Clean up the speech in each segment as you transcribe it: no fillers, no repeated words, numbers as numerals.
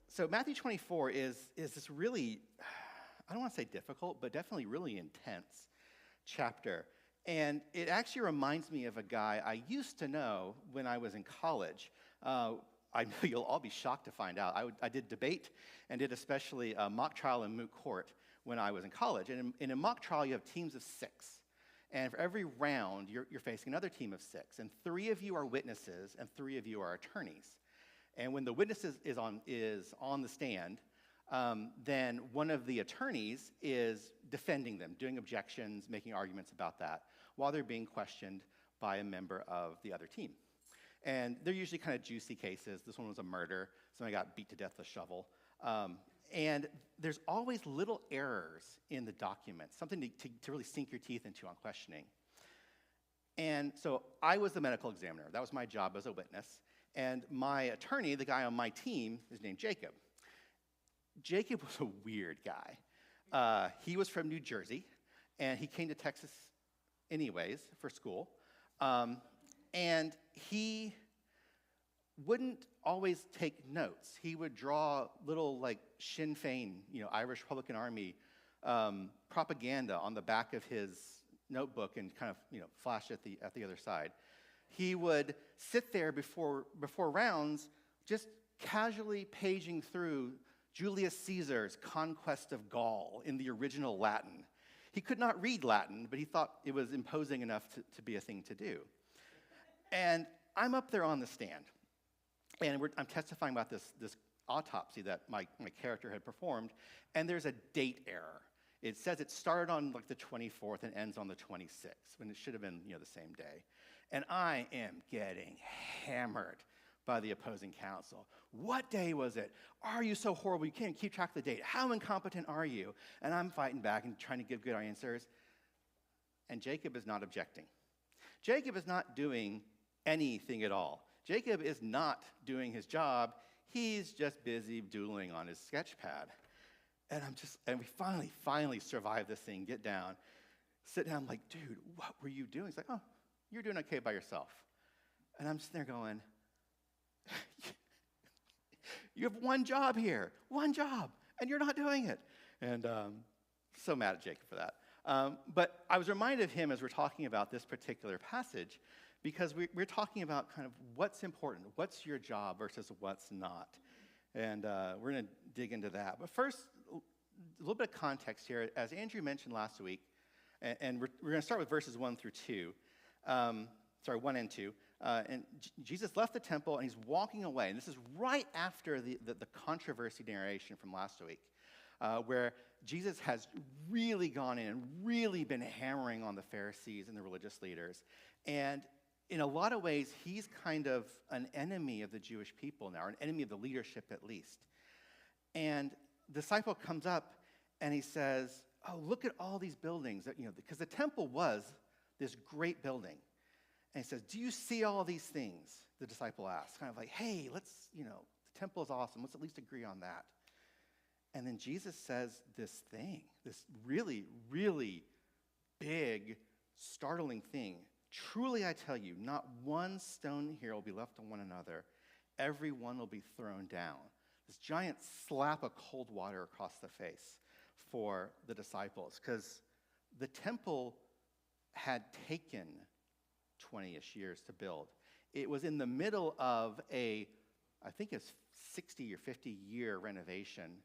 So Matthew 24 is this really, I don't want to say difficult, but definitely really intense chapter. And it actually reminds me of a guy I used to know when I was in college. I know you'll all be shocked to find out. I did debate and did especially mock trial and moot court when I was in college. And in a mock trial, you have teams of 6. And for every round, you're facing another team of 6. And 3 of you are witnesses, and 3 of you are attorneys. And when the witness is on the stand, then one of the attorneys is defending them, doing objections, making arguments about that, while they're being questioned by a member of the other team. And they're usually kind of juicy cases. This one was a murder. Somebody got beat to death with a shovel. And there's always little errors in the document, something to really sink your teeth into on questioning. And so I was the medical examiner. That was my job as a witness. And my attorney, the guy on my team, is named Jacob. Jacob was a weird guy. He was from New Jersey, and he came to Texas anyways for school. And he wouldn't always take notes. He would draw little, like, Sinn Féin, Irish Republican Army propaganda on the back of his notebook and kind of, flash at the other side. He would sit there before rounds just casually paging through Julius Caesar's conquest of Gaul in the original Latin. He could not read Latin, but he thought it was imposing enough to be a thing to do. And I'm up there on the stand, and I'm testifying about this autopsy that my character had performed, and there's a date error. It says it started on like the 24th and ends on the 26th, when it should have been the same day. And I am getting hammered by the opposing counsel. What day was it? Are you so horrible you can't keep track of the date? How incompetent are you? And I'm fighting back and trying to give good answers. And Jacob is not objecting. Jacob is not doing anything at all. Jacob is not doing his job. He's just busy doodling on his sketch pad. And we finally survive this thing, get down, sit down, like, dude, what were you doing? He's like, oh, you're doing okay by yourself. And I'm sitting there going, you have one job here, and you're not doing it. And so mad at Jacob for that. But I was reminded of him as we're talking about this particular passage, because we're talking about kind of what's important, what's your job versus what's not. And we're going to dig into that. But first, a little bit of context here. As Andrew mentioned last week, and we're going to start with verses 1 through 2. 1 and 2. And Jesus left the temple, and he's walking away. And this is right after the controversy narration from last week, where Jesus has really gone in and really been hammering on the Pharisees and the religious leaders. And in a lot of ways, he's kind of an enemy of the Jewish people now, or an enemy of the leadership at least. And the disciple comes up, and he says, oh, look at all these buildings. Because the temple was this great building. And he says, do you see all these things? The disciple asks, kind of like, hey, let's, the temple is awesome. Let's at least agree on that. And then Jesus says this thing, this really, really big, startling thing. Truly, I tell you, not one stone here will be left on one another. Every one will be thrown down. This giant slap of cold water across the face for the disciples, because the temple had taken 20-ish years to build. It was in the middle of I think it's 60 or 50-year renovation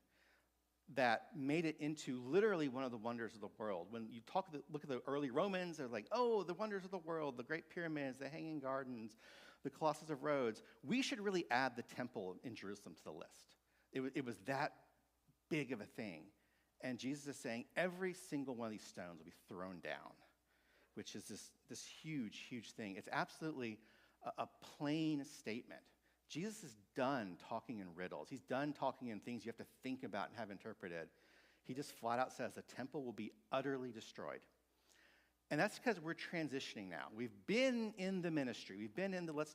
that made it into literally one of the wonders of the world. When you look at the early Romans, they're like, oh, the wonders of the world, the great pyramids, the hanging gardens, the Colossus of Rhodes. We should really add the temple in Jerusalem to the list. It was that big of a thing. And Jesus is saying every single one of these stones will be thrown down, which is this huge, huge thing. It's absolutely a plain statement. Jesus is done talking in riddles. He's done talking in things you have to think about and have interpreted. He just flat out says the temple will be utterly destroyed. And that's because we're transitioning now. We've been in the ministry. We've been in the let's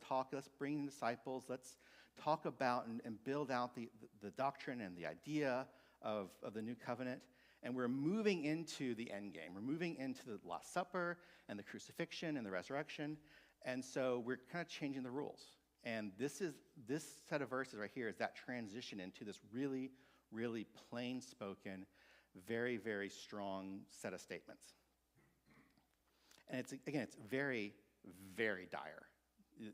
bring in disciples, let's talk about and build out the doctrine and the idea of the new covenant. And we're moving into the end game. We're moving into the Last Supper and the crucifixion and the resurrection. And so we're kind of changing the rules. And this set of verses right here is that transition into this really, really plain-spoken, very, very strong set of statements. And it's very, very dire.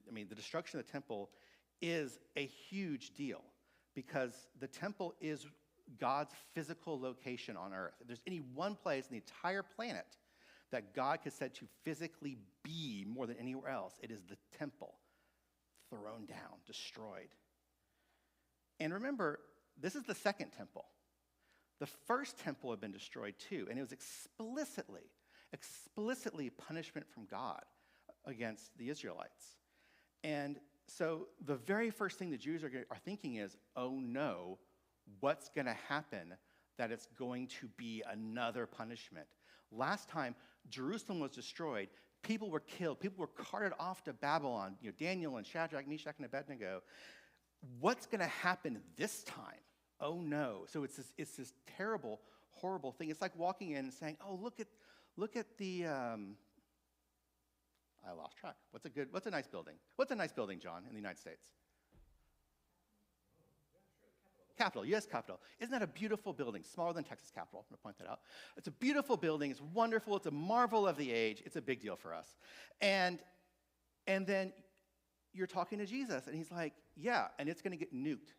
I mean, the destruction of the temple is a huge deal because the temple is God's physical location on earth. If there's any one place in the entire planet that God could said to physically be more than anywhere else, it is the temple, thrown down, destroyed. And remember, this is the second temple. The first temple had been destroyed too, and it was explicitly punishment from God against the Israelites. And so the very first thing the Jews are thinking is, oh no, what's going to happen that it's going to be another punishment? Last time Jerusalem was destroyed, people were killed, people were carted off to Babylon, Daniel and Shadrach, Meshach, and Abednego. What's going to happen this time? Oh no. So it's this terrible, horrible thing. It's like walking in and saying, oh, look at the I lost track. What's a nice building? What's a nice building, John, in the United States? Capitol, U.S. Capitol. Isn't that a beautiful building? Smaller than Texas Capitol. I'm going to point that out. It's a beautiful building. It's wonderful. It's a marvel of the age. It's a big deal for us. And then you're talking to Jesus, and he's like, yeah, and it's going to get nuked.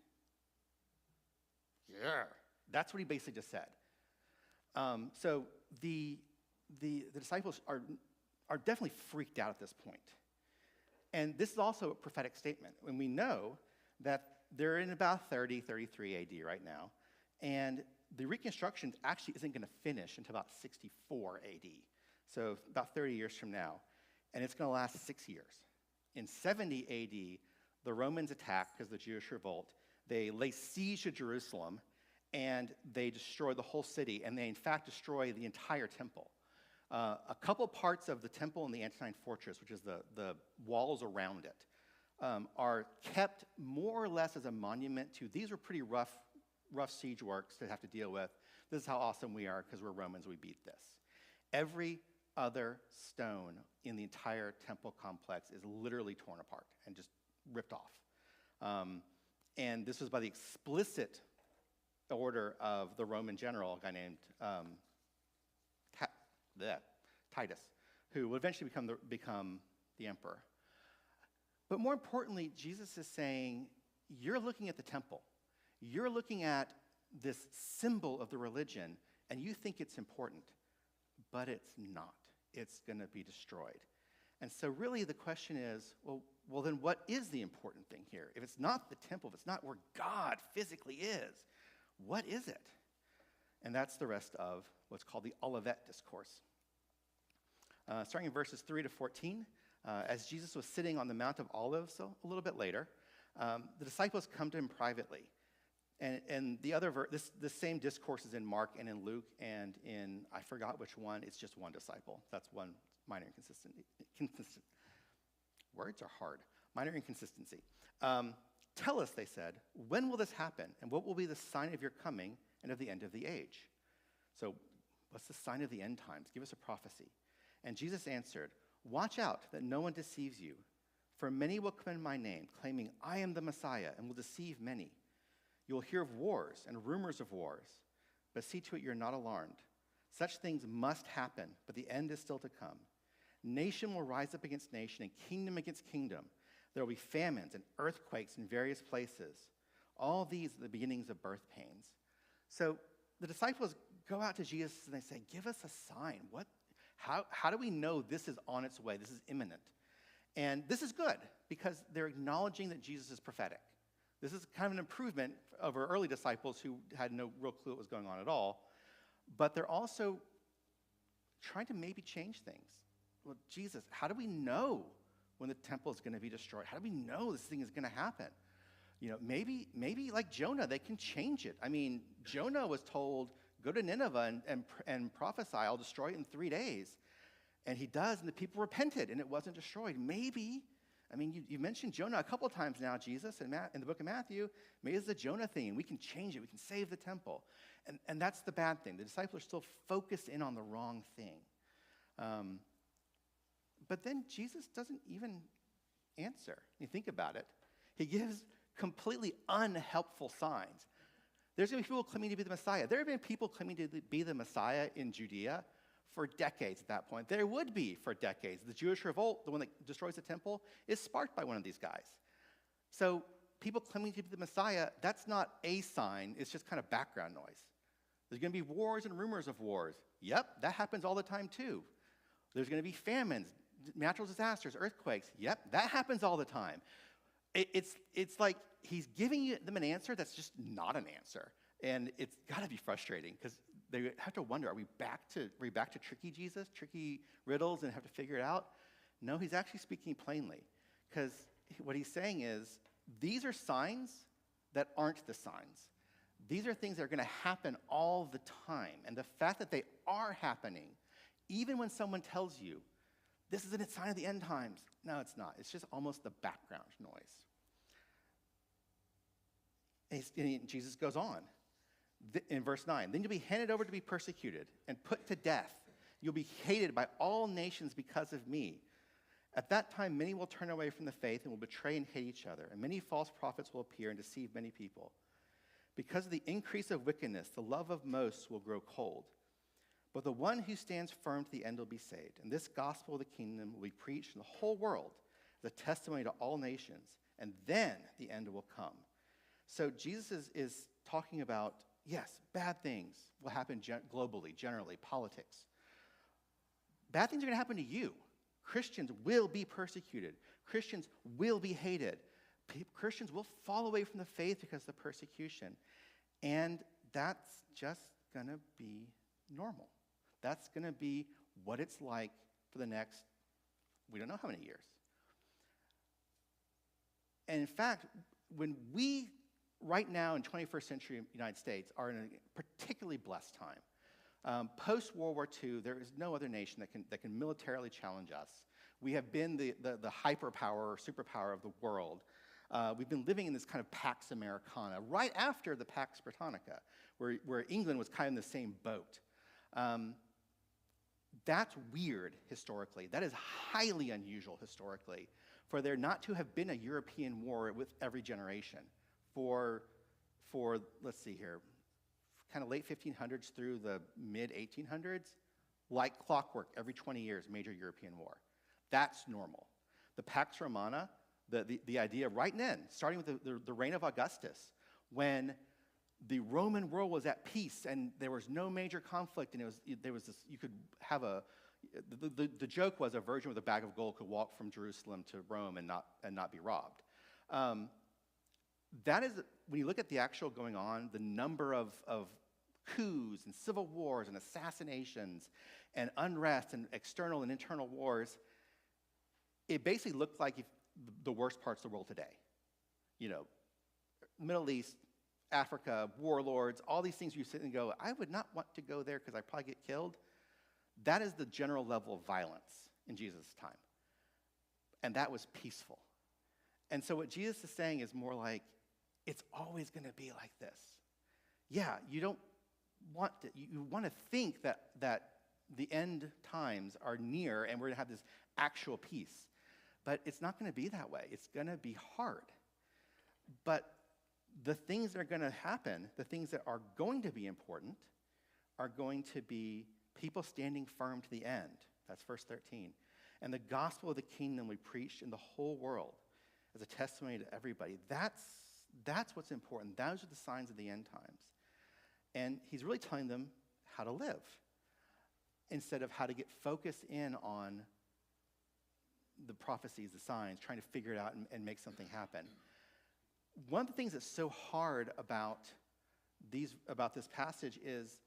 Yeah. That's what he basically just said. So the disciples are definitely freaked out at this point. And this is also a prophetic statement. When we know that they're in about 33 AD right now, and the reconstruction actually isn't going to finish until about 64 AD, so about 30 years from now, and it's going to last 6 years. In 70 AD, the Romans attack because of the Jewish revolt. They lay siege to Jerusalem, and they destroy the whole city, and they in fact destroy the entire temple. A couple parts of the temple and the Antonine fortress, which is the walls around it, are kept more or less as a monument to, these were pretty rough siege works to have to deal with. This is how awesome we are because we're Romans, we beat this. Every other stone in the entire temple complex is literally torn apart and just ripped off. And this was by the explicit order of the Roman general, a guy named Titus, who would eventually become the emperor. But more importantly, Jesus is saying, you're looking at the temple. You're looking at this symbol of the religion, and you think it's important, but it's not. It's going to be destroyed. And so really the question is, well, then what is the important thing here? If it's not the temple, if it's not where God physically is, what is it? And that's the rest of what's called the Olivet Discourse. Starting in verses 3 to 14, as Jesus was sitting on the Mount of Olives, so a little bit later, the disciples come to him privately. And this same discourse is in Mark and in Luke and in, I forgot which one, it's just one disciple. That's one minor inconsistency. Words are hard. Minor inconsistency. Tell us, they said, when will this happen? And what will be the sign of your coming and of the end of the age? So what's the sign of the end times? Give us a prophecy. And Jesus answered, watch out that no one deceives you, for many will come in my name, claiming I am the Messiah, and will deceive many. You will hear of wars and rumors of wars, but see to it you're not alarmed. Such things must happen, but the end is still to come. Nation will rise up against nation and kingdom against kingdom. There will be famines and earthquakes in various places. All these are the beginnings of birth pains. So the disciples go out to Jesus and they say, give us a sign. How do we know this is on its way? This is imminent. And this is good because they're acknowledging that Jesus is prophetic. This is kind of an improvement over early disciples who had no real clue what was going on at all. But they're also trying to maybe change things. Well, Jesus, how do we know when the temple is going to be destroyed? How do we know this thing is going to happen? Maybe like Jonah, they can change it. I mean, Jonah was told, go to Nineveh and prophesy, I'll destroy it in 3 days. And he does, and the people repented, and it wasn't destroyed. Maybe, you mentioned Jonah a couple times now, Jesus, in the book of Matthew. Maybe it's the Jonah thing, and we can change it. We can save the temple. And that's the bad thing. The disciples are still focused in on the wrong thing. But then Jesus doesn't even answer. You think about it. He gives completely unhelpful signs. There's going to be people claiming to be the Messiah. There have been people claiming to be the Messiah in Judea for decades at that point. There would be for decades. The Jewish revolt, the one that destroys the temple, is sparked by one of these guys. So people claiming to be the Messiah, that's not a sign. It's just kind of background noise. There's going to be wars and rumors of wars. Yep, that happens all the time too. There's going to be famines, natural disasters, earthquakes. Yep, that happens all the time. It's like he's giving them an answer that's just not an answer. And it's got to be frustrating because they have to wonder, are we back to tricky Jesus, tricky riddles, and have to figure it out? No, he's actually speaking plainly, because what he's saying is, these are signs that aren't the signs. These are things that are going to happen all the time. And the fact that they are happening, even when someone tells you, this isn't a sign of the end times. No, it's not. It's just almost the background noise. And Jesus goes on. In verse 9, then you'll be handed over to be persecuted and put to death. You'll be hated by all nations because of me. At that time, many will turn away from the faith and will betray and hate each other. And many false prophets will appear and deceive many people. Because of the increase of wickedness, the love of most will grow cold. But the one who stands firm to the end will be saved. And this gospel of the kingdom will be preached in the whole world as a testimony to all nations. And then the end will come. So Jesus is talking about, yes, bad things will happen globally, generally, politics. Bad things are going to happen to you. Christians will be persecuted. Christians will be hated. Christians will fall away from the faith because of the persecution. And that's just going to be normal. That's going to be what it's like for the next, we don't know how many years. And in fact, when we, right now in 21st century United States, are in a particularly blessed time. Post-World War II, there is no other nation that can militarily challenge us. We have been the hyperpower or superpower of the world. We've been living in this kind of Pax Americana right after the Pax Britannica, where England was kind of in the same boat. That's weird historically. That is highly unusual historically for there not to have been a European war with every generation for let's see here, kind of late 1500s through the mid 1800s, like clockwork, every 20 years, major European war. That's normal. The Pax Romana, the idea right then, starting with the reign of Augustus, when the Roman world was at peace and there was no major conflict, and there was this, you could have the joke was a virgin with a bag of gold could walk from Jerusalem to Rome and not be robbed. That is, when you look at the actual going on, the number of coups and civil wars and assassinations and unrest and external and internal wars, it basically looked like the worst parts of the world today. You know, Middle East, Africa, warlords, all these things you sit and go, I would not want to go there because I'd probably get killed. That is the general level of violence in Jesus' time. And that was peaceful. And so what Jesus is saying is more like, it's always going to be like this. Yeah, you don't want to, you want to think that the end times are near and we're going to have this actual peace. But it's not going to be that way. It's going to be hard. But the things that are going to happen, the things that are going to be important, are going to be people standing firm to the end. That's verse 13. And the gospel of the kingdom we preached in the whole world as a testimony to everybody. That's what's important. Those are the signs of the end times. And he's really telling them how to live instead of how to get focused in on the prophecies, the signs, trying to figure it out and make something happen. One of the things that's so hard about this passage is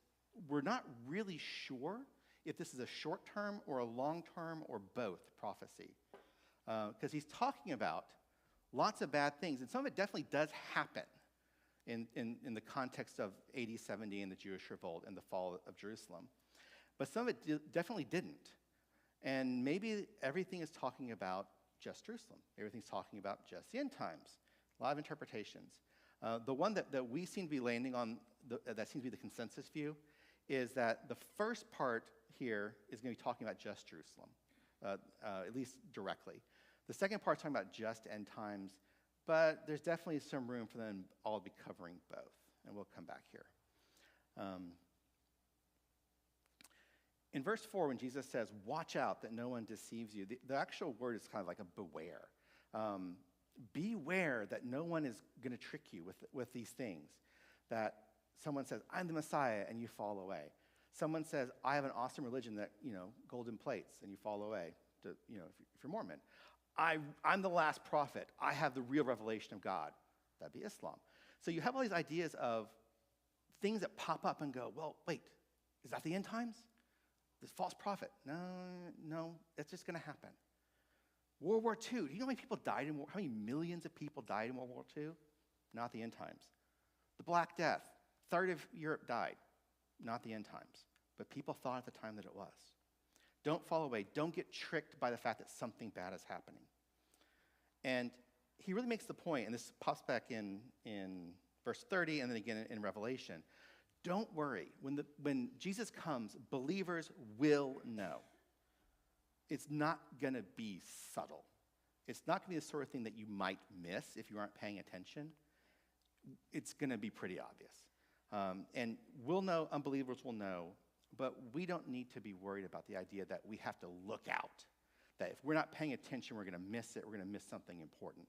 we're not really sure if this is a short-term or a long-term or both prophecy. Because he's talking about lots of bad things, and some of it definitely does happen in the context of AD 70 and the Jewish revolt and the fall of Jerusalem. But some of it definitely didn't. And maybe everything is talking about just Jerusalem. Everything's talking about just the end times. A lot of interpretations. The one that we seem to be landing on, that seems to be the consensus view, is that the first part here is going to be talking about just Jerusalem, at least directly. The second part is talking about just end times. but there's definitely some room for them all to be covering both. And we'll come back here. In verse 4, when Jesus says, watch out that no one deceives you, the actual word is kind of like a beware. Beware that no one is going to trick you with these things. That someone says, I'm the Messiah, and you fall away. Someone says, I have an awesome religion that, golden plates, and you fall away, if you're Mormon. I'm the last prophet. I have the real revelation of God. That'd be Islam. So you have all these ideas of things that pop up and go, well, wait, is that the end times? This false prophet? No, it's just going to happen. World War II. Do you know how many people died how many millions of people died in World War II? Not the end times. The Black Death. A third of Europe died. Not the end times. But people thought at the time that it was. Don't fall away. Don't get tricked by the fact that something bad is happening. And he really makes the point, and this pops back in verse 30 and then again in Revelation. Don't worry. When Jesus comes, believers will know. It's not going to be subtle. It's not going to be the sort of thing that you might miss if you aren't paying attention. It's going to be pretty obvious. And we'll know, unbelievers will know, but we don't need to be worried about the idea that we have to look out. That if we're not paying attention, we're going to miss it. We're going to miss something important.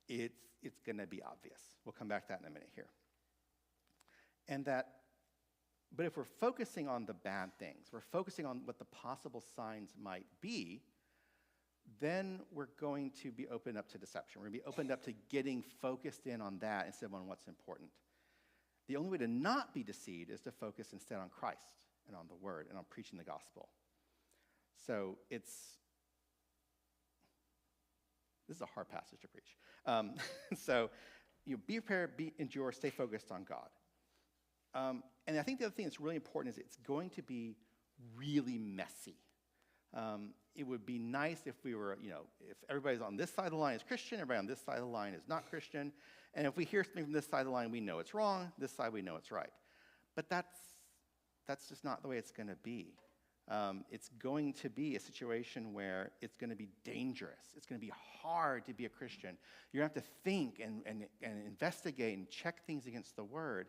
It's going to be obvious. We'll come back to that in a minute here. But if we're focusing on the bad things, we're focusing on what the possible signs might be, then we're going to be opened up to deception. We're going to be opened up to getting focused in on that instead of on what's important. The only way to not be deceived is to focus instead on Christ and on the Word and on preaching the gospel. So this is a hard passage to preach. So be prepared, endure, stay focused on God. And I think the other thing that's really important is it's going to be really messy. It would be nice if we were, if everybody's on this side of the line is Christian, everybody on this side of the line is not Christian. And if we hear something from this side of the line, we know it's wrong. This side, we know it's right. But that's just not the way it's going to be. It's going to be a situation where it's going to be dangerous. It's going to be hard to be a Christian. You're going to have to think and investigate and check things against the Word.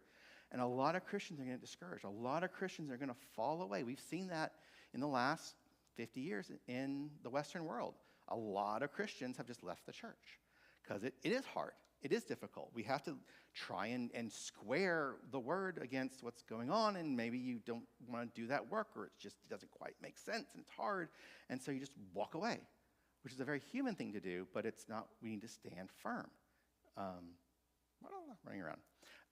And a lot of Christians are going to get discouraged. A lot of Christians are going to fall away. We've seen that in the last 50 years in the Western world. A lot of Christians have just left the church because it is hard. It is difficult. We have to try and square the Word against what's going on, and maybe you don't want to do that work, or it just doesn't quite make sense, and it's hard, and so you just walk away, which is a very human thing to do, but it's not. We need to stand firm. Running around.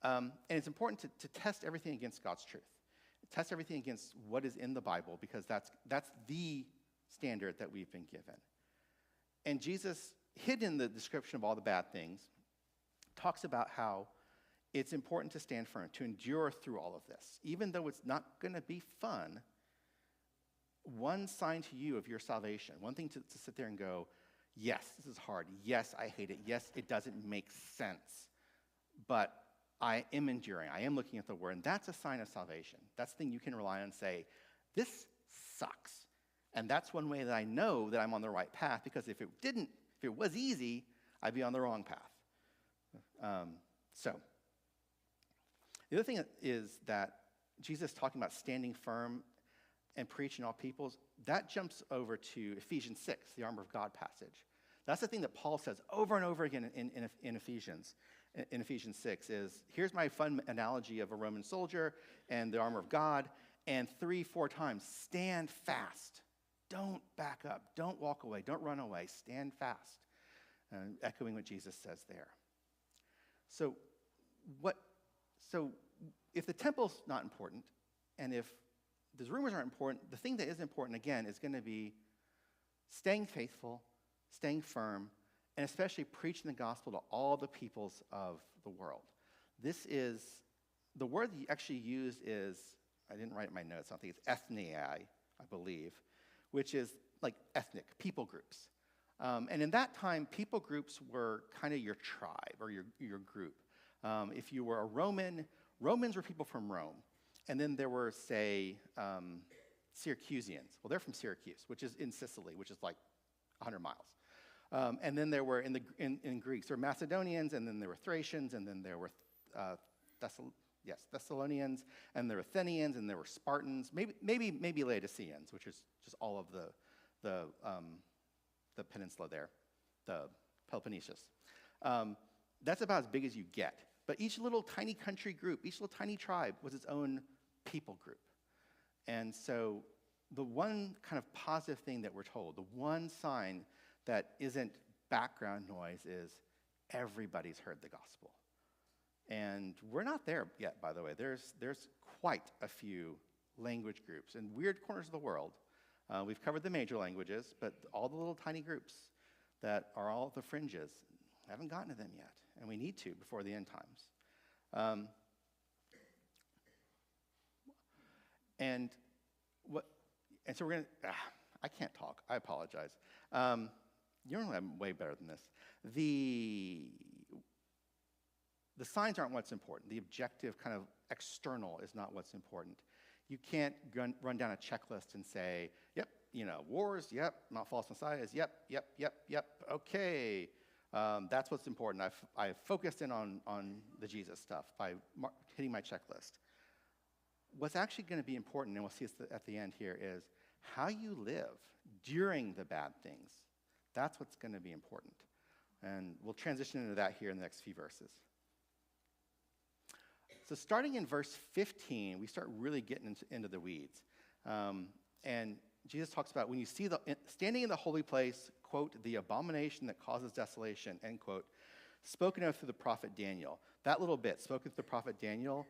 And it's important to test everything against God's truth. Test everything against what is in the Bible, because that's the standard that we've been given. And Jesus, hidden in the description of all the bad things, talks about how it's important to stand firm, to endure through all of this. Even though it's not going to be fun, one sign to you of your salvation, one thing to sit there and go, yes, this is hard. Yes, I hate it. Yes, it doesn't make sense. But I am enduring. I am looking at the Word. And that's a sign of salvation. That's the thing you can rely on and say, this sucks. And that's one way that I know that I'm on the right path, because if it was easy, I'd be on the wrong path. So the other thing is that Jesus talking about standing firm and preaching all peoples, that jumps over to Ephesians 6, the armor of God passage. That's the thing that Paul says over and over again in Ephesians. In Ephesians 6 is, here's my fun analogy of a Roman soldier and the armor of God, and 3-4 times, stand fast. Don't back up. Don't walk away. Don't run away. Stand fast. Echoing what Jesus says there. So if the temple's not important, and if the rumors aren't important, the thing that is important, again, is going to be staying faithful, staying firm, and especially preaching the gospel to all the peoples of the world. This is, the word that you actually used is, I didn't write it in my notes, I don't think it's ethnei, I believe, which is like ethnic, people groups. And in that time, people groups were kind of your tribe or your group. If you were a Roman, Romans were people from Rome. And then there were, say, Syracusians. Well, they're from Syracuse, which is in Sicily, which is like 100 miles. And then there were, in Greeks, there were Macedonians, and then there were Thracians, and then there were Thessalonians, and there were Athenians, and there were Spartans, maybe Laodiceans, which is just all of the peninsula there, the Peloponnesus. That's about as big as you get. But each little tiny country group, each little tiny tribe was its own people group. And so the one kind of positive thing that we're told, the one sign that isn't background noise is everybody's heard the gospel. And we're not there yet, by the way. There's quite a few language groups in weird corners of the world. We've covered the major languages, but all the little tiny groups that are all the fringes, haven't gotten to them yet, and we need to before the end times. And so we're going to, I can't talk. I apologize. You're way better than this. The signs aren't what's important. The objective kind of external is not what's important. You can't run down a checklist and say, yep, wars, yep, not false messiahs, yep, okay. That's what's important. I've focused in on the Jesus stuff by hitting my checklist. What's actually going to be important, and we'll see at the end here, is how you live during the bad things. That's what's going to be important. And we'll transition into that here in the next few verses. So starting in verse 15, we start really getting into the weeds. And Jesus talks about when you see standing in the holy place, quote, the abomination that causes desolation, end quote, spoken of through the prophet Daniel. That little bit, spoken through the prophet Daniel,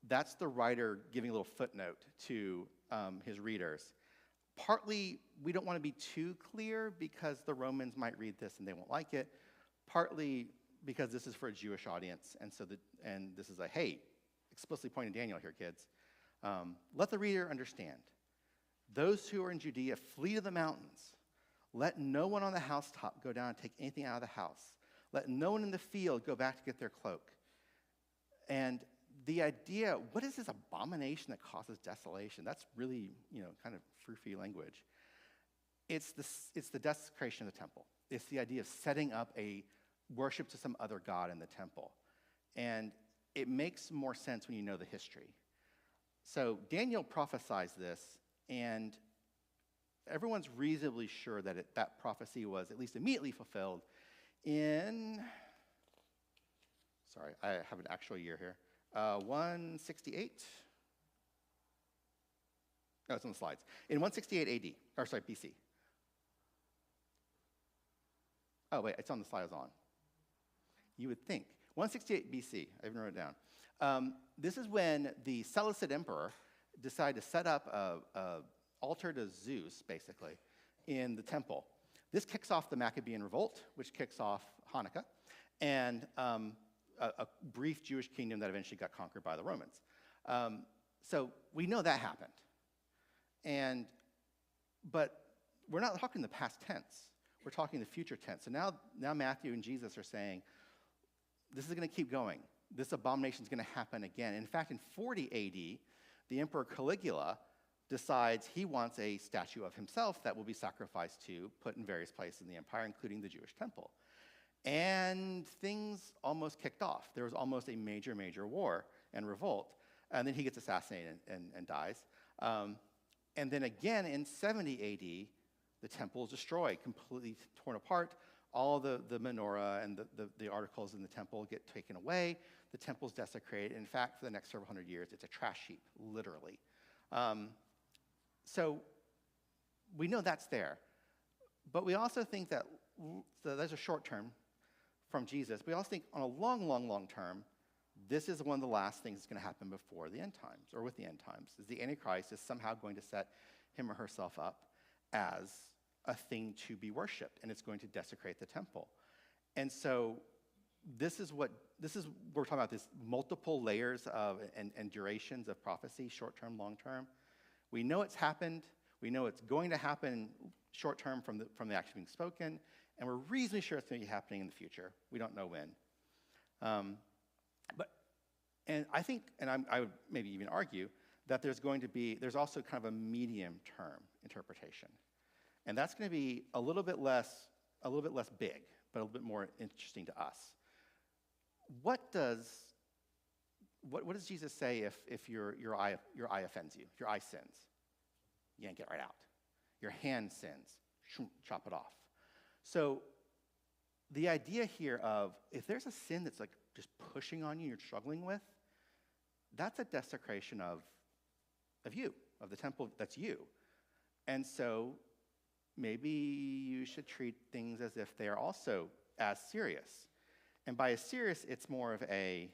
that's the writer giving a little footnote to his readers. Partly, we don't want to be too clear because the Romans might read this and they won't like it. Partly because this is for a Jewish audience, and this is a, hey, explicitly pointing to Daniel here, kids. Let the reader understand. Those who are in Judea flee to the mountains. Let no one on the housetop go down and take anything out of the house. Let no one in the field go back to get their cloak. And the idea, what is this abomination that causes desolation? That's really, kind of frou-frou language. It's the desecration of the temple. It's the idea of setting up a worship to some other god in the temple. And it makes more sense when you know the history. So Daniel prophesies this, and everyone's reasonably sure that that prophecy was at least immediately fulfilled in, sorry, I have an actual year here, 168. No, it's on the slides. In 168 AD, or sorry, BC. Oh, wait, it's on the slide I was on. You would think. 168 BC, I even wrote it down. This is when the Seleucid emperor decided to set up an altar to Zeus, basically, in the temple. This kicks off the Maccabean revolt, which kicks off Hanukkah, and a brief Jewish kingdom that eventually got conquered by the Romans. So we know that happened. But we're not talking the past tense. We're talking the future tense. So now Matthew and Jesus are saying, this is going to keep going. This abomination is going to happen again. In fact, in 40 AD, the Emperor Caligula decides he wants a statue of himself that will be sacrificed to, put in various places in the empire, including the Jewish temple. And things almost kicked off. There was almost a major, major war and revolt. And then he gets assassinated and dies. And then again in 70 AD, the temple is destroyed, completely torn apart. All the menorah and the articles in the temple get taken away. The temple's desecrated. In fact, for the next several hundred years, it's a trash heap, literally. So we know that's there. But we also think that, so there's a short term from Jesus. We also think on a long, long, long term, this is one of the last things that's going to happen before the end times, or with the end times, is the Antichrist is somehow going to set him or herself up as a thing to be worshipped, and it's going to desecrate the temple. And so this is we're talking about, this multiple layers of and durations of prophecy, short-term, long-term. We know it's happened. We know it's going to happen short-term from the action being spoken, and we're reasonably sure it's going to be happening in the future. We don't know when. And I think, and I would maybe even argue, that there's also kind of a medium-term interpretation. And that's going to be a little bit less less big, but a little bit more interesting to us. What does Jesus say if your eye offends you, if your eye sins? Yank it right out. Your hand sins, chop it off. So the idea here of if there's a sin that's like just pushing on you, you're struggling with, that's a desecration of you, of the temple that's you. And so maybe you should treat things as if they are also as serious. And by as serious, it's more of a,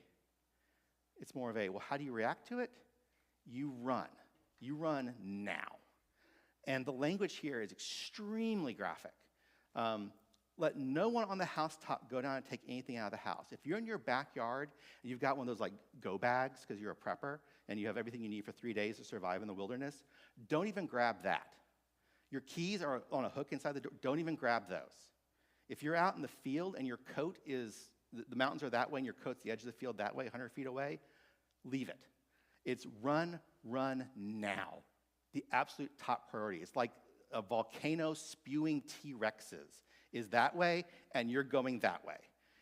well, how do you react to it? You run. You run now. And the language here is extremely graphic. Let no one on the housetop go down and take anything out of the house. If you're in your backyard and you've got one of those like go bags because you're a prepper and you have everything you need for 3 days to survive in the wilderness, don't even grab that. Your keys are on a hook inside the door. Don't even grab those. If you're out in the field and your coat is, the mountains are that way and your coat's the edge of the field that way, 100 feet away, leave it. It's run now. The absolute top priority. It's like a volcano spewing T-Rexes is that way, and you're going that way.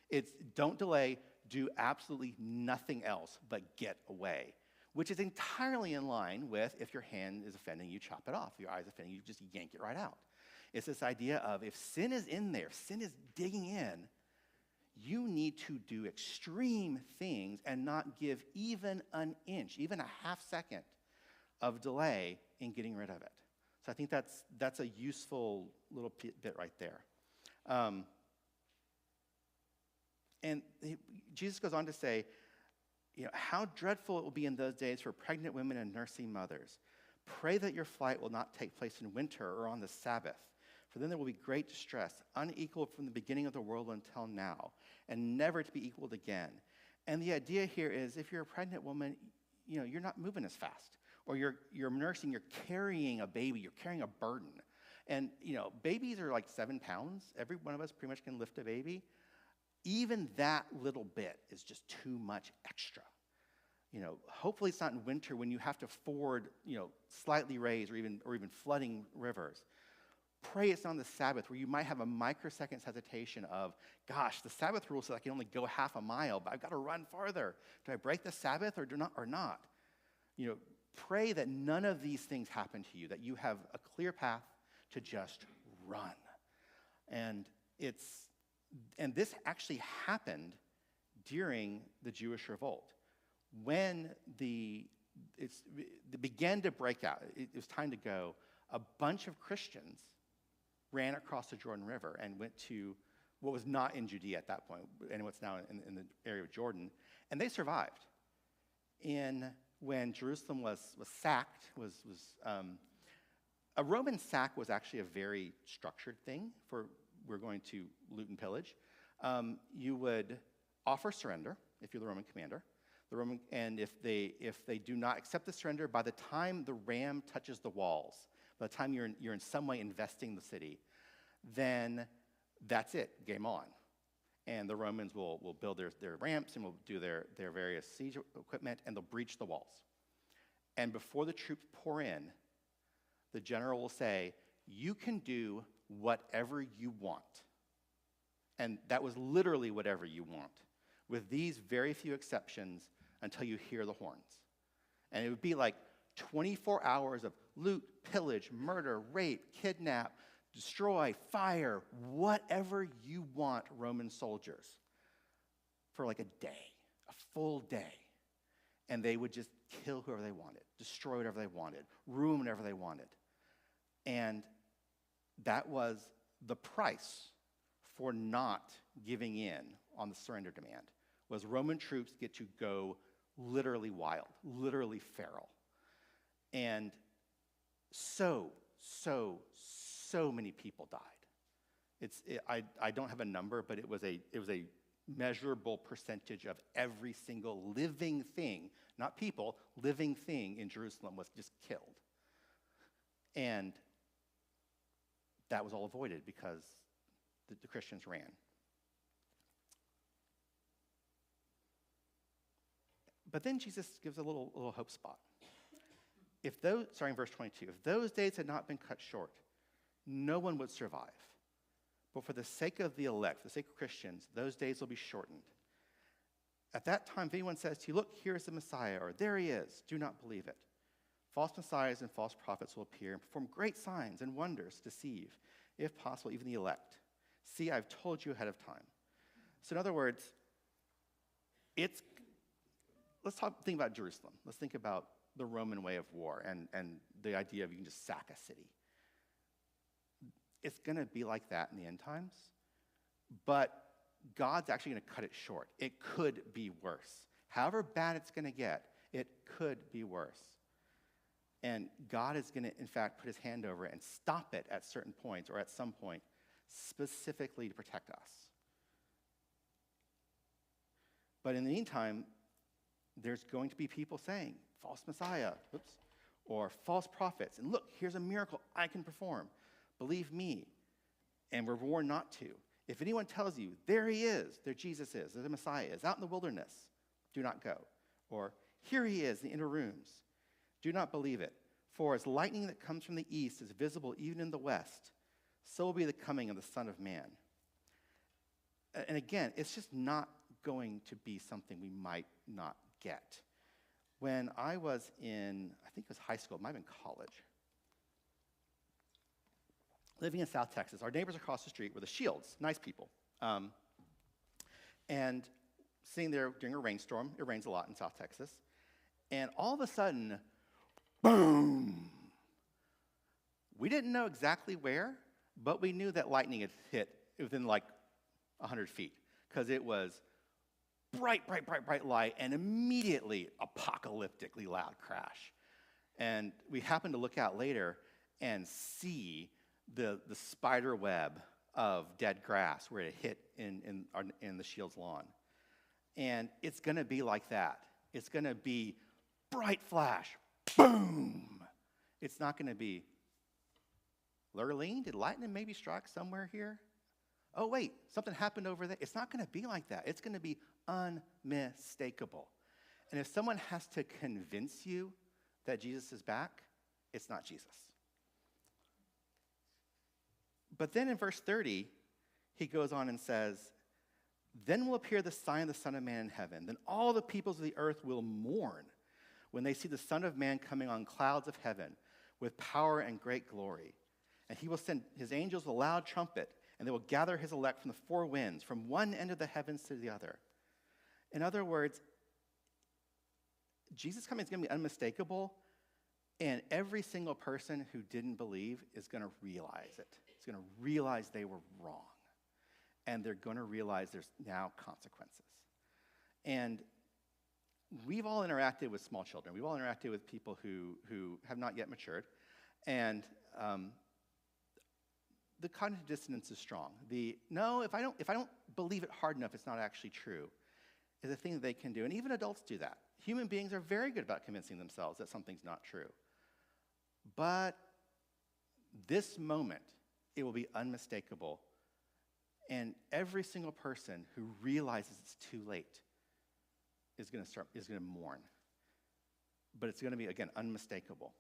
It's don't delay, do absolutely nothing else but get away, which is entirely in line with if your hand is offending you, chop it off. If your eye is offending you, just yank it right out. It's this idea of if sin is in there, sin is digging in, you need to do extreme things and not give even an inch, even a half second of delay in getting rid of it. So I think that's a useful little bit right there. And Jesus goes on to say, how dreadful it will be in those days for pregnant women and nursing mothers. Pray that your flight will not take place in winter or on the Sabbath, for then there will be great distress, unequaled from the beginning of the world until now, and never to be equaled again. And the idea here is if you're a pregnant woman, you're not moving as fast. Or you're nursing, you're carrying a baby, you're carrying a burden. And, babies are like 7 pounds. Every one of us pretty much can lift a baby. Even that little bit is just too much extra. Hopefully it's not in winter when you have to ford, slightly raised or even flooding rivers. Pray it's not on the Sabbath where you might have a microsecond's hesitation of, gosh, the Sabbath rule says I can only go half a mile, but I've got to run farther. Do I break the Sabbath or not? Pray that none of these things happen to you, that you have a clear path to just run. And this actually happened during the Jewish revolt. When it began to break out, it was time to go, a bunch of Christians ran across the Jordan River and went to what was not in Judea at that point, and what's now in the area of Jordan, and they survived. When Jerusalem was sacked, a Roman sack was actually a very structured thing for we're going to loot and pillage. You would offer surrender if you're the Roman commander. And if they do not accept the surrender, by the time the ram touches the walls, by the time you're in some way investing the city, then that's it, game on. And the Romans will build their ramps and will do their various siege equipment, and they'll breach the walls. And before the troops pour in, the general will say, you can do whatever you want. And that was literally whatever you want, with these very few exceptions until you hear the horns. And it would be like 24 hours of loot, pillage, murder, rape, kidnap, destroy, fire, whatever you want, Roman soldiers, for like a day, a full day. And they would just kill whoever they wanted, destroy whatever they wanted, ruin whatever they wanted. And that was the price for not giving in on the surrender demand, was Roman troops get to go literally wild, literally feral. And so many people died. I don't have a number, but it was a measurable percentage of every single living thing, not people, living thing in Jerusalem was just killed. And that was all avoided because the Christians ran. But then Jesus gives a little hope spot. Starting in verse 22, if those days had not been cut short, no one would survive. But for the sake of the elect, for the sake of Christians, those days will be shortened. At that time, if anyone says to you, look, here is the Messiah, or there he is, do not believe it. False messiahs and false prophets will appear and perform great signs and wonders to deceive, if possible, even the elect. See, I've told you ahead of time. So in other words, think about Jerusalem. Let's think about the Roman way of war and the idea of you can just sack a city. It's going to be like that in the end times, but God's actually going to cut it short. It could be worse. However bad it's going to get, it could be worse. And God is going to, in fact, put his hand over it and stop it at certain points or at some point, specifically to protect us. But in the meantime, there's going to be people saying, false messiah, or false prophets. And look, here's a miracle I can perform. Believe me. And we're warned not to. If anyone tells you, there he is, there Jesus is, there the Messiah is, out in the wilderness, do not go. Or, here he is in the inner rooms. Do not believe it. For as lightning that comes from the east is visible even in the west, so will be the coming of the Son of Man. And again, it's just not going to be something we might not get. When I was in, I think it was high school, it might have been college, living in South Texas, our neighbors across the street were the Shields, nice people. And sitting there during a rainstorm, it rains a lot in South Texas, and all of a sudden, boom! We didn't know exactly where, but we knew that lightning had hit within like 100 feet, because it was bright light, and immediately apocalyptically loud crash. And we happened to look out later and see the spider web of dead grass where it hit in the Shield's lawn. And it's going to be like that. It's going to be bright flash, boom. It's not going to be, Lurleen, did lightning maybe strike somewhere here? Oh, wait, something happened over there. It's not going to be like that. It's going to be unmistakable. And if someone has to convince you that Jesus is back, it's not Jesus. But then in verse 30, he goes on and says, then will appear the sign of the Son of Man in heaven. Then all the peoples of the earth will mourn when they see the Son of Man coming on clouds of heaven with power and great glory. And he will send his angels with a loud trumpet, and they will gather his elect from the four winds, from one end of the heavens to the other. In other words, Jesus' coming is going to be unmistakable, and every single person who didn't believe is going to realize it. It's going to realize they were wrong. And they're going to realize there's now consequences. And we've all interacted with small children. We've all interacted with people who have not yet matured. And the cognitive dissonance is strong. If I don't believe it hard enough, it's not actually true, is a thing that they can do. And even adults do that. Human beings are very good about convincing themselves that something's not true. But this moment, it will be unmistakable. And every single person who realizes it's too late is going to mourn. But it's going to be, again, unmistakable.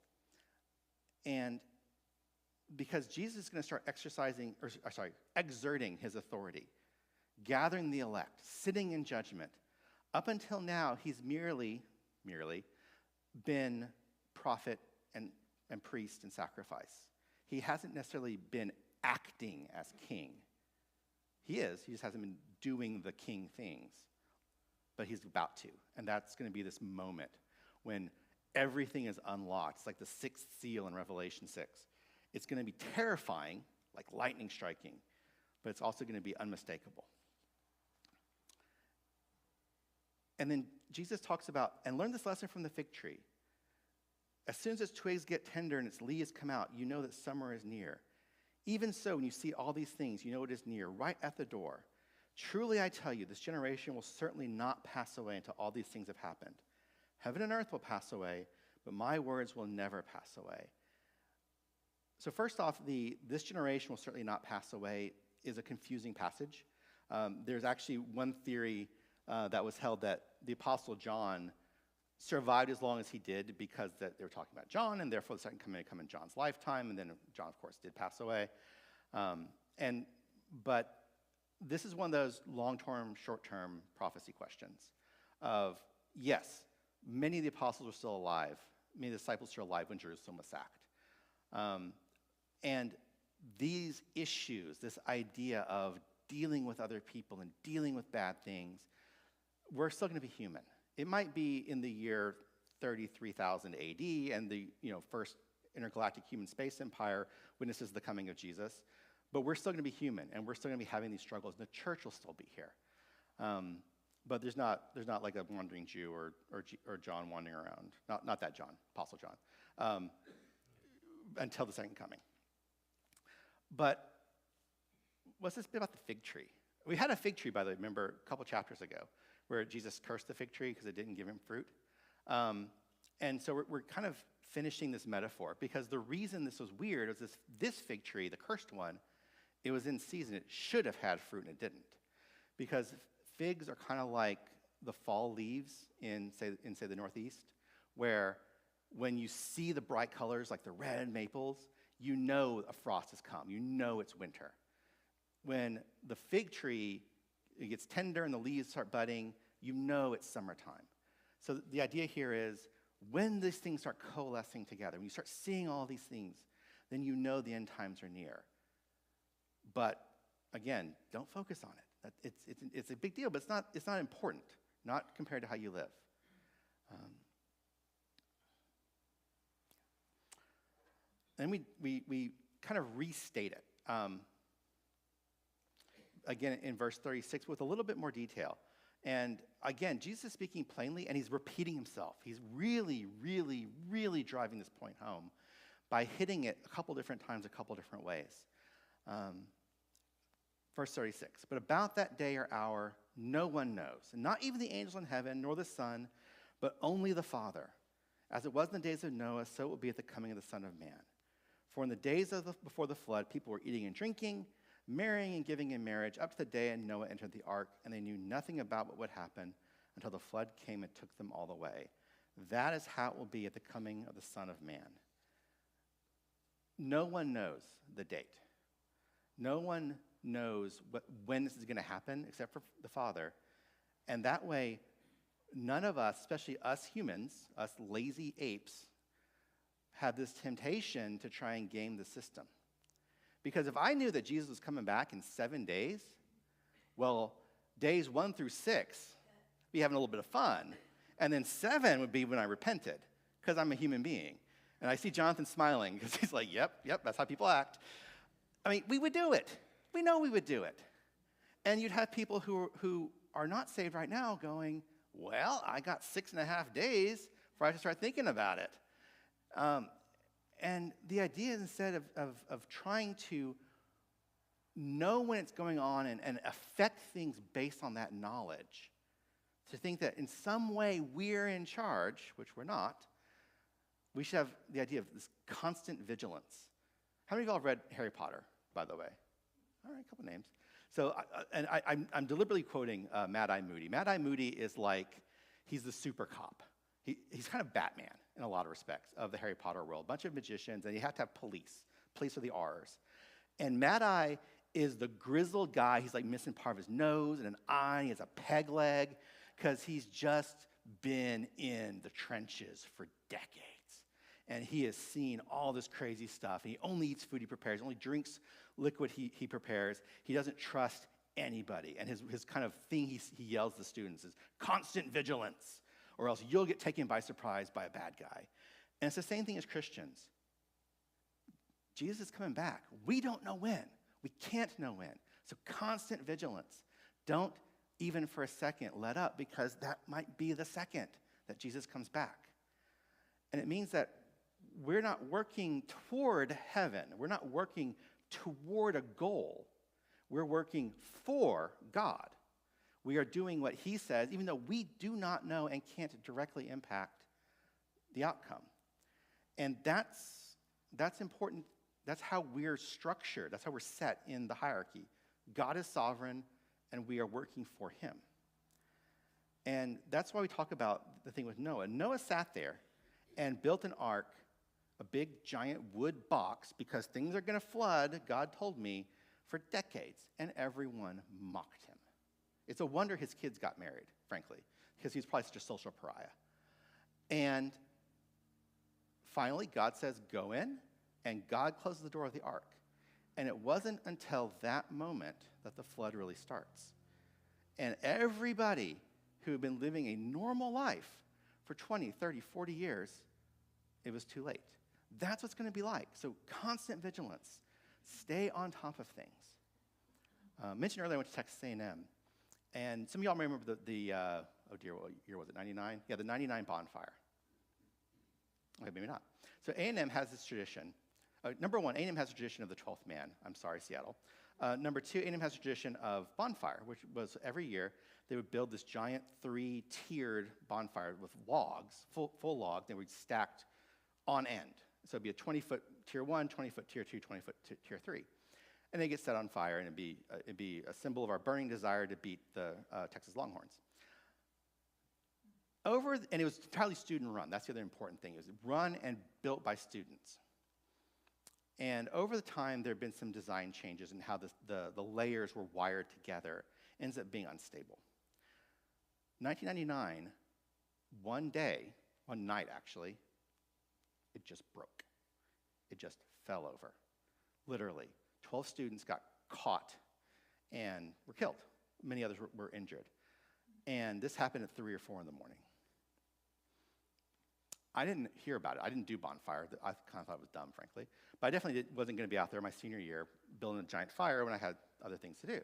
And because Jesus is going to start exerting his authority, gathering the elect, sitting in judgment. Up until now, he's merely been prophet and priest and sacrifice. He hasn't necessarily been acting as king. He just hasn't been doing the king things, but he's about to. And that's going to be this moment when everything is unlocked. It's like the sixth seal in Revelation 6. It's going to be terrifying, like lightning striking, but it's also going to be unmistakable. And then Jesus talks about, and learn this lesson from the fig tree. As soon as its twigs get tender and its leaves come out, you know that summer is near. Even so, when you see all these things, you know it is near, right at the door. Truly I tell you, this generation will certainly not pass away until all these things have happened. Heaven and earth will pass away, but my words will never pass away. So first off, this generation will certainly not pass away is a confusing passage. There's actually one theory that was held that the Apostle John survived as long as he did because they were talking about John, and therefore the second coming would come in John's lifetime, and then John, of course, did pass away. But this is one of those long-term, short-term prophecy questions of, yes, many of the apostles were still alive. Many of the disciples were still alive when Jerusalem was sacked. And these issues, this idea of dealing with other people and dealing with bad things, we're still going to be human. It might be in the year 33,000 AD, and the first intergalactic human space empire witnesses the coming of Jesus. But we're still going to be human, and we're still going to be having these struggles, and the church will still be here. But there's not like a wandering Jew or John wandering around. Not that John, Apostle John, until the second coming. But what's this bit about the fig tree? We had a fig tree, by the way, remember, a couple chapters ago, where Jesus cursed the fig tree because it didn't give him fruit. And so we're kind of finishing this metaphor, because the reason this was weird was this fig tree, the cursed one, it was in season. It should have had fruit, and it didn't. Because figs are kind of like the fall leaves in say, the Northeast, where when you see the bright colors, like the red maples, you know a frost has come. You know it's winter. When the fig tree, it gets tender and the leaves start budding, you know it's summertime. So the idea here is, when these things start coalescing together, when you start seeing all these things, then you know the end times are near. But again, don't focus on it. It's a big deal, but it's not important, not compared to how you live. And we kind of restate it. Again, in verse 36 with a little bit more detail. And again, Jesus is speaking plainly, and he's repeating himself. He's really, really, really driving this point home by hitting it a couple different times, a couple different ways. Verse 36, but about that day or hour, no one knows, and not even the angels in heaven, nor the Son, but only the Father. As it was in the days of Noah, so it will be at the coming of the Son of Man. For in the days before the flood, people were eating and drinking, marrying and giving in marriage, up to the day when Noah entered the ark, and they knew nothing about what would happen until the flood came and took them all away. That is how it will be at the coming of the Son of Man. No one knows the date. No one knows when this is going to happen except for the Father. And that way, none of us, especially us humans, us lazy apes, have this temptation to try and game the system. Because if I knew that Jesus was coming back in 7 days, well, days 1 through 6, be having a little bit of fun. And then 7 would be when I repented, because I'm a human being. And I see Jonathan smiling, because he's like, yep, that's how people act. I mean, we would do it. We know we would do it. And you'd have people who are not saved right now going, well, I got 6.5 days before I have to start thinking about it. And the idea, instead of trying to know when it's going on and affect things based on that knowledge, to think that in some way we're in charge, which we're not, we should have the idea of this constant vigilance. How many of y'all have read Harry Potter, by the way? All right, a couple names. So, I'm deliberately quoting Mad-Eye Moody. Mad-Eye Moody is like, he's the super cop. He's kind of Batman in a lot of respects of the Harry Potter world. A bunch of magicians, and you have to have police. Police are the R's. And Mad-Eye is the grizzled guy. He's like missing part of his nose and an eye. He has a peg leg because he's just been in the trenches for decades. And he has seen all this crazy stuff. And he only eats food he prepares, only drinks liquid he prepares. He doesn't trust anybody. And his kind of thing he yells to the students is constant vigilance, or else you'll get taken by surprise by a bad guy. And it's the same thing as Christians. Jesus is coming back. We don't know when. We can't know when. So constant vigilance. Don't even for a second let up, because that might be the second that Jesus comes back. And it means that we're not working toward heaven. We're not working toward a goal. We're working for God. We are doing what he says, even though we do not know and can't directly impact the outcome. And that's important. That's how we're structured. That's how we're set in the hierarchy. God is sovereign, and we are working for him. And that's why we talk about the thing with Noah. Noah sat there and built an ark, a big, giant wood box, because things are going to flood, God told me, for decades, and everyone mocked him. It's a wonder his kids got married, frankly, because he's probably such a social pariah. And finally, God says, go in, and God closes the door of the ark. And it wasn't until that moment that the flood really starts. And everybody who had been living a normal life for 20, 30, 40 years, it was too late. That's what it's going to be like. So constant vigilance. Stay on top of things. Mentioned earlier I went to Texas A&M. And some of y'all remember what year was it, 99? Yeah, the 99 bonfire. Okay, maybe not. So A&M has this tradition. Number one, A&M has a tradition of the 12th man. I'm sorry, Seattle. Number two, A&M has a tradition of bonfire, which was every year they would build this giant 3-tiered bonfire with logs, full logs. They would be stacked on end. So it'd be a 20-foot tier 1, 20-foot tier 2, 20-foot tier 3. And they get set on fire, and it'd be a symbol of our burning desire to beat the Texas Longhorns. And it was entirely student-run. That's the other important thing. It was run and built by students. And over the time, there have been some design changes in how the layers were wired together. It ends up being unstable. 1999, one night actually, it just broke. It just fell over, literally. 12 students got caught and were killed. Many others were injured. And this happened at 3 or 4 in the morning. I didn't hear about it. I didn't do bonfire. I kind of thought it was dumb, frankly. But I definitely wasn't going to be out there my senior year building a giant fire when I had other things to do.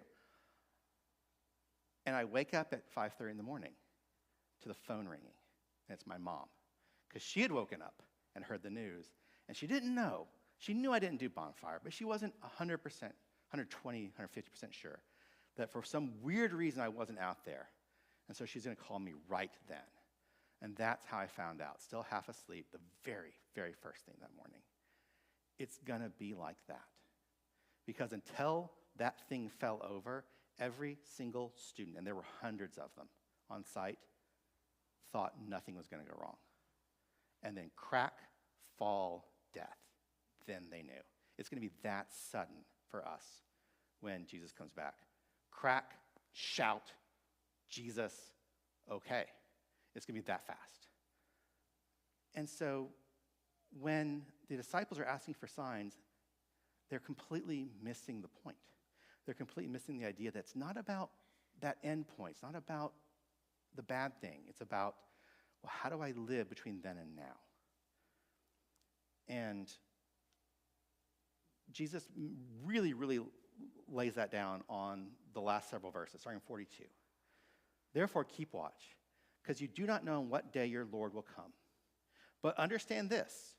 And I wake up at 5:30 in the morning to the phone ringing. And it's my mom. Because she had woken up and heard the news. And she didn't know. She knew I didn't do bonfire, but she wasn't 100%, 120, 150% sure that for some weird reason I wasn't out there. And so she's going to call me right then. And that's how I found out, still half asleep, the very, very first thing that morning. It's going to be like that. Because until that thing fell over, every single student, and there were hundreds of them on site, thought nothing was going to go wrong. And then crack, fall, death. Then they knew. It's going to be that sudden for us when Jesus comes back. Crack, shout, Jesus, okay. It's going to be that fast. And so when the disciples are asking for signs, they're completely missing the point. They're completely missing the idea that it's not about that end point. It's not about the bad thing. It's about, well, how do I live between then and now? And Jesus really, really lays that down on the last several verses, starting in 42. Therefore, keep watch, because you do not know on what day your Lord will come. But understand this,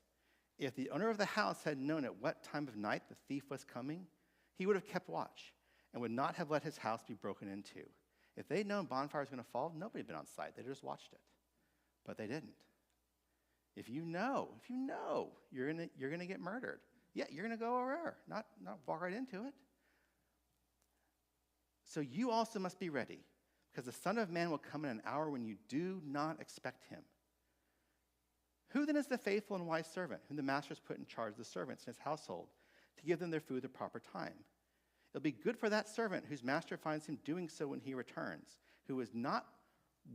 if the owner of the house had known at what time of night the thief was coming, he would have kept watch and would not have let his house be broken into. If they'd known bonfire was going to fall, nobody had been on site. They'd just watched it. But they didn't. If you know you're going to get murdered, yeah, you're going to go over, not walk right into it. So you also must be ready, because the Son of Man will come in an hour when you do not expect him. Who then is the faithful and wise servant whom the master has put in charge of the servants in his household to give them their food at the proper time? It'll be good for that servant whose master finds him doing so when he returns, who is not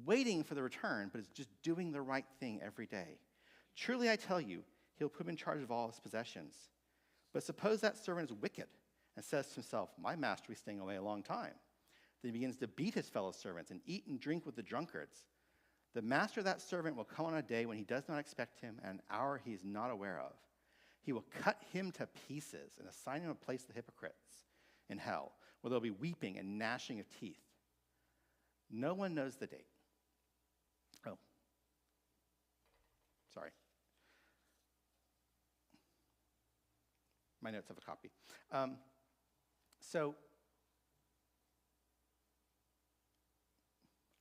waiting for the return, but is just doing the right thing every day. Truly I tell you, he'll put him in charge of all his possessions. But suppose that servant is wicked and says to himself, my master will be staying away a long time. Then he begins to beat his fellow servants and eat and drink with the drunkards. The master of that servant will come on a day when he does not expect him, and an hour he is not aware of. He will cut him to pieces and assign him a place of the hypocrites in hell, where there will be weeping and gnashing of teeth. No one knows the date. Oh, sorry. My notes have a copy. So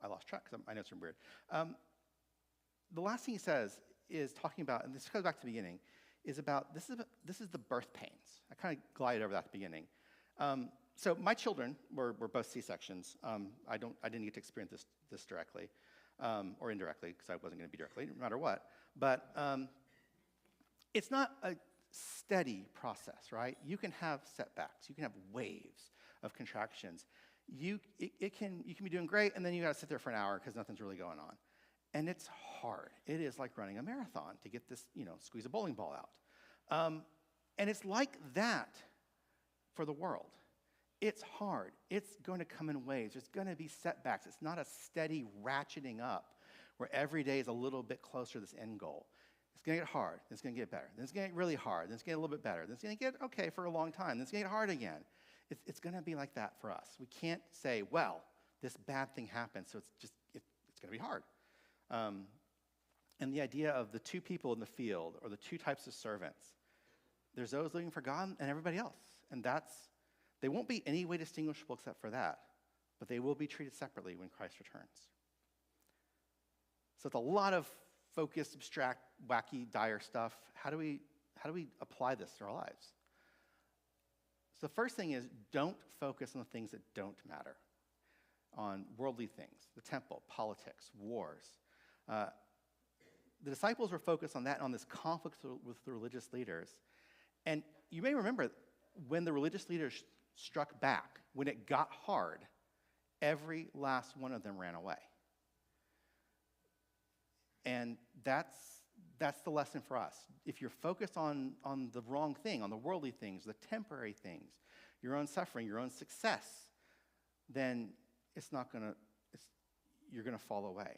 I lost track because my notes are weird. The last thing he says is talking about, and this goes back to the beginning, is about this is the birth pains. I kind of glided over that at the beginning. So my children were both C-sections. I didn't get to experience this directly or indirectly, because I wasn't going to be directly, no matter what. But it's not a steady process, right? You can have setbacks. You can have waves of contractions. You can be doing great, and then you got to sit there for an hour because nothing's really going on. And it's hard. It is like running a marathon to get this, squeeze a bowling ball out. And it's like that for the world. It's hard. It's going to come in waves. There's going to be setbacks. It's not a steady ratcheting up where every day is a little bit closer to this end goal. It's going to get hard. Then it's going to get better. Then it's going to get really hard. Then it's going to get a little bit better. Then it's going to get okay for a long time. Then it's going to get hard again. It's going to be like that for us. We can't say, well, this bad thing happened, so it's going to be hard. And the idea of the two people in the field, or the two types of servants, there's those living for God and everybody else. And they won't be any way distinguishable except for that, but they will be treated separately when Christ returns. So it's a lot of focused, abstract, wacky, dire stuff. How do we apply this to our lives? So the first thing is, don't focus on the things that don't matter, on worldly things, the temple, politics, wars. The disciples were focused on that, on this conflict with the religious leaders. And you may remember when the religious leaders struck back, when it got hard, every last one of them ran away. And that's the lesson for us. If you're focused on the wrong thing, on the worldly things, the temporary things, your own suffering, your own success, then you're going to fall away.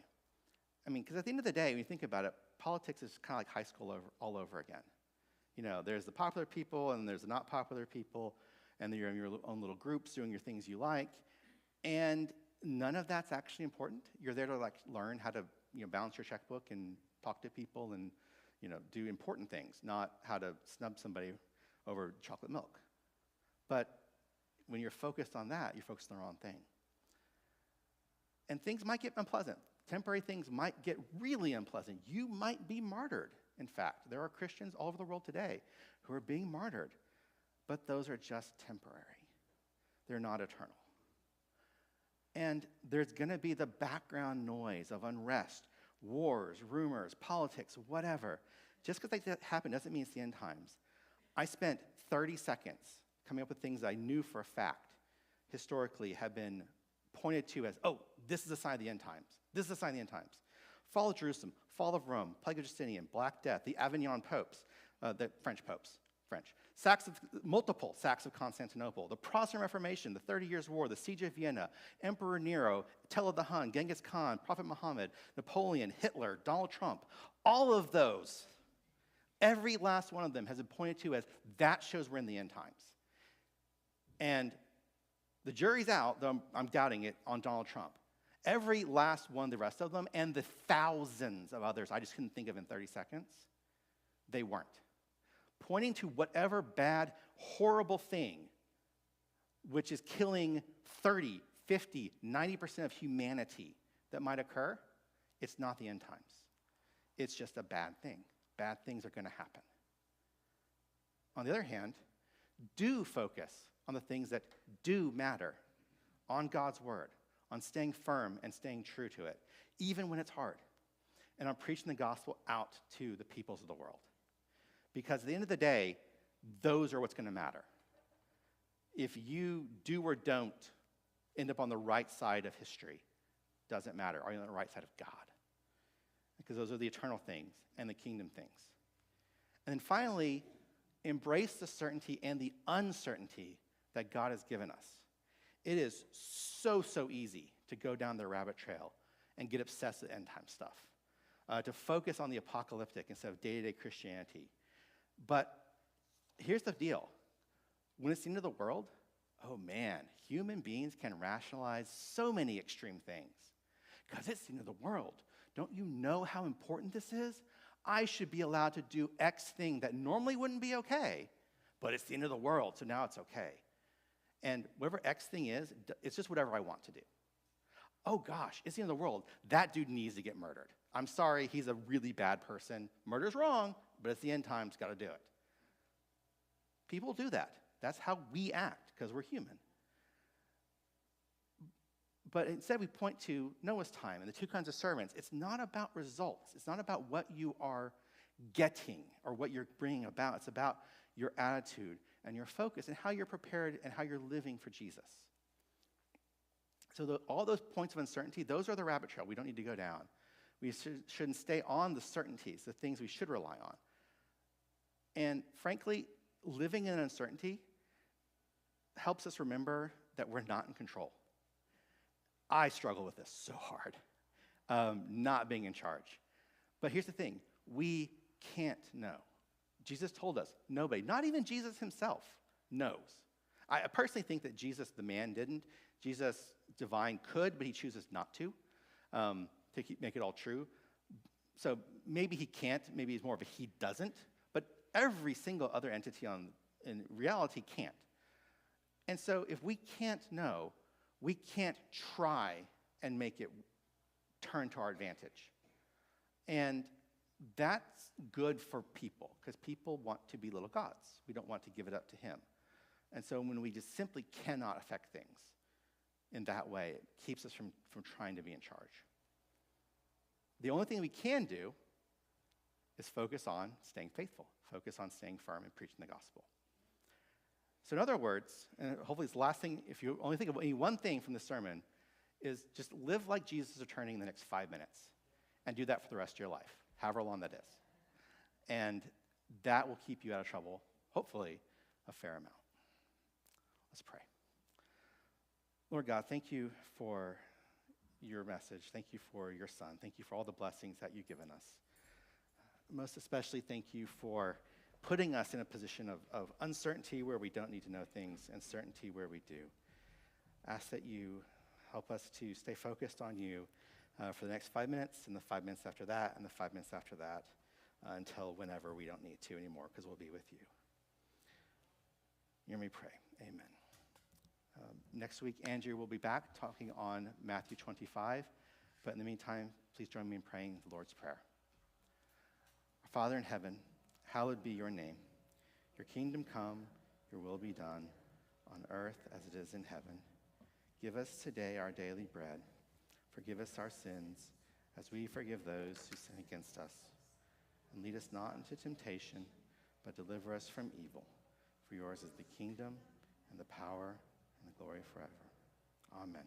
I mean, because at the end of the day, when you think about it, politics is kind of like high school all over again. There's the popular people and there's the not popular people, and you're in your own little groups doing your things you like, and none of that's actually important. You're there to learn how to balance your checkbook and talk to people and do important things, not how to snub somebody over chocolate milk. But when you're focused on that, you're focused on the wrong thing. And things might get unpleasant. Temporary things might get really unpleasant. You might be martyred. In fact, there are Christians all over the world today who are being martyred. But those are just temporary. They're not eternal. And there's going to be the background noise of unrest, wars, rumors, politics, whatever. Just because that happened doesn't mean it's the end times. I spent 30 seconds coming up with things I knew for a fact historically have been pointed to as, this is a sign of the end times. This is a sign of the end times. Fall of Jerusalem, fall of Rome, plague of Justinian, Black Death, the Avignon popes, the French popes, multiple sacks of Constantinople, the Protestant Reformation, the 30 Years' War, the Siege of Vienna, Emperor Nero, Attila the Hun, Genghis Khan, Prophet Muhammad, Napoleon, Hitler, Donald Trump, all of those, every last one of them has been pointed to as, that shows we're in the end times. And the jury's out, though I'm doubting it, on Donald Trump. Every last one, the rest of them, and the thousands of others I just couldn't think of in 30 seconds, they weren't. Pointing to whatever bad, horrible thing, which is killing 30, 50, 90% of humanity that might occur, it's not the end times. It's just a bad thing. Bad things are going to happen. On the other hand, do focus on the things that do matter, on God's word, on staying firm and staying true to it, even when it's hard, and on preaching the gospel out to the peoples of the world. Because at the end of the day, those are what's going to matter. If you do or don't end up on the right side of history, doesn't matter. Are you on the right side of God? Because those are the eternal things and the kingdom things. And then finally, embrace the certainty and the uncertainty that God has given us. It is so easy to go down the rabbit trail and get obsessed with end-time stuff, to focus on the apocalyptic instead of day-to-day Christianity. But here's the deal. When it's the end of the world, oh man, human beings can rationalize so many extreme things. Because it's the end of the world. Don't you know how important this is? I should be allowed to do X thing that normally wouldn't be okay, but it's the end of the world, so now it's okay. And whatever X thing is, it's just whatever I want to do. Oh gosh, it's the end of the world. That dude needs to get murdered. I'm sorry, he's a really bad person. Murder's wrong, but it's the end times, got to do it. People do that. That's how we act, because we're human. But instead we point to Noah's time and the two kinds of servants. It's not about results. It's not about what you are getting or what you're bringing about. It's about your attitude and your focus and how you're prepared and how you're living for Jesus. So all those points of uncertainty, those are the rabbit trail we don't need to go down. We shouldn't stay on the certainties, the things we should rely on. And frankly, living in uncertainty helps us remember that we're not in control. I struggle with this so hard, not being in charge. But here's the thing, we can't know. Jesus told us, nobody, not even Jesus himself, knows. I personally think that Jesus, the man, didn't. Jesus, divine, could, but he chooses not to make it all true. So maybe he can't, maybe he's more of a he doesn't, but every single other entity in reality can't. And so if we can't know, we can't try and make it turn to our advantage. And that's good for people, because people want to be little gods. We don't want to give it up to him. And so when we just simply cannot affect things in that way, it keeps us from trying to be in charge. The only thing we can do is focus on staying faithful, focus on staying firm and preaching the gospel. So in other words, and hopefully it's the last thing, if you only think of any one thing from this sermon, is just live like Jesus is returning in the next 5 minutes and do that for the rest of your life, however long that is. And that will keep you out of trouble, hopefully, a fair amount. Let's pray. Lord God, thank you for your message. Thank you for your son. Thank you for all the blessings that you've given us. Most especially, thank you for putting us in a position of uncertainty where we don't need to know things and certainty where we do. Ask that you help us to stay focused on you for the next 5 minutes and the 5 minutes after that and the 5 minutes after that until whenever we don't need to anymore, because we'll be with you. Hear me pray. Amen. Next week, Andrew will be back talking on Matthew 25. But in the meantime, please join me in praying the Lord's Prayer. Our Father in heaven, hallowed be your name. Your kingdom come, your will be done, on earth as it is in heaven. Give us today our daily bread. Forgive us our sins, as we forgive those who sin against us. And lead us not into temptation, but deliver us from evil. For yours is the kingdom, and the power, and the glory forever. Amen.